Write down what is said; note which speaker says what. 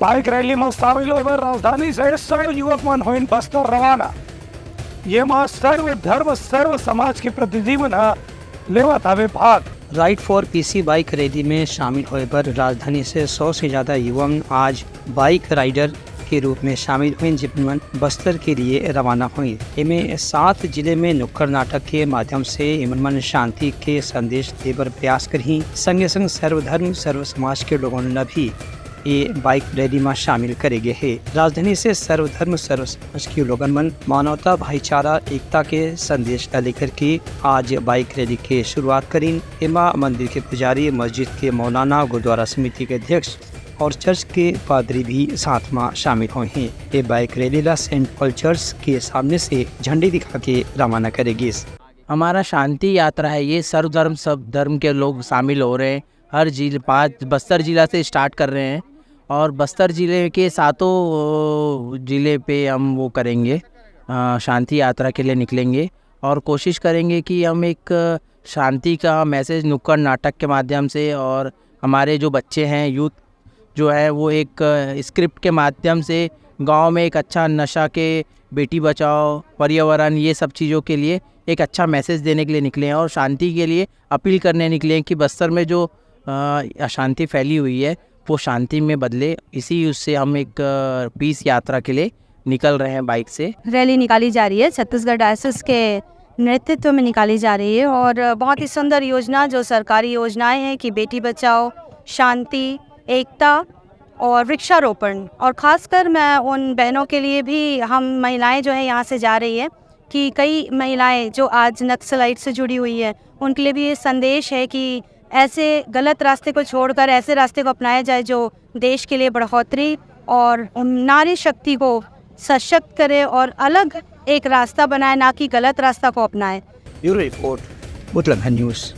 Speaker 1: Bike rally में शामिल होकर राजधानी से सर्व युवक मन होइन बस्तर रवाना। ये मां सर्व धर्म सर्व समाज के प्रतिनिधि मना लेवत हवे भाग।
Speaker 2: Ride for PC bike rally में शामिल होए पर राजधानी से 100 से ज़्यादा युवा आज बाइक राइडर के रूप में शामिल हुए, जिनमन बस्तर के लिए रवाना हुई। इनमें 7 जिले में नुक्कड़ नाटक के माध्यम से इमन शांति के संदेश देवर प्रयास करी। संगे संग सर्वधर्म सर्व समाज के लोगों ने भी ये बाइक रैली में शामिल करेंगे है। राजधानी से सर्वधर्म सर्व समाज के लोगन मन मानवता भाईचारा एकता के संदेश लेकर के आज बाइक रैली के शुरुआत करी। इमा मंदिर के पुजारी, मस्जिद के मौलाना, गुरुद्वारा समिति के अध्यक्ष और चर्च के पादरी भी साथ में शामिल हुए हैं। ये बाइक रैली ला सेंट पॉल चर्च के सामने से झंडे दिखा के रवाना करेगी।
Speaker 3: हमारा शांति यात्रा है, ये सर्वधर्म सब धर्म के लोग शामिल हो रहे हैं। हर जिले 5 बस्तर जिला से स्टार्ट कर रहे हैं और बस्तर जिले के 7 जिले पे हम वो करेंगे, शांति यात्रा के लिए निकलेंगे और कोशिश करेंगे कि हम एक शांति का मैसेज नुक्कड़ नाटक के माध्यम से, और हमारे जो बच्चे हैं, यूथ जो है, वो एक स्क्रिप्ट के माध्यम से गांव में एक अच्छा नशा के, बेटी बचाओ, पर्यावरण, ये सब चीज़ों के लिए एक अच्छा मैसेज देने के लिए निकले हैं और शांति के लिए अपील करने निकले हैं कि बस्तर में जो अशांति फैली हुई है वो शांति में बदले। इसी उससे हम एक पीस यात्रा के लिए निकल रहे हैं बाइक से।
Speaker 4: रैली निकाली जा रही है, छत्तीसगढ़ डायसिस के नेतृत्व में निकाली जा रही है और बहुत ही सुंदर योजना, जो सरकारी योजनाएं हैं कि बेटी बचाओ, शांति, एकता और वृक्षारोपण, और ख़ासकर मैं उन बहनों के लिए भी, हम महिलाएं जो हैं यहाँ से जा रही है कि कई महिलाएं जो आज नक्सलाइट से जुड़ी हुई है, उनके लिए भी ये संदेश है कि ऐसे गलत रास्ते को छोड़कर ऐसे रास्ते को अपनाया जाए जो देश के लिए बढ़ोतरी और नारी शक्ति को सशक्त करे और अलग एक रास्ता बनाए, ना कि गलत रास्ता को अपनाए।
Speaker 2: ब्यूरो रिपोर्ट, बुटलंग न्यूज़।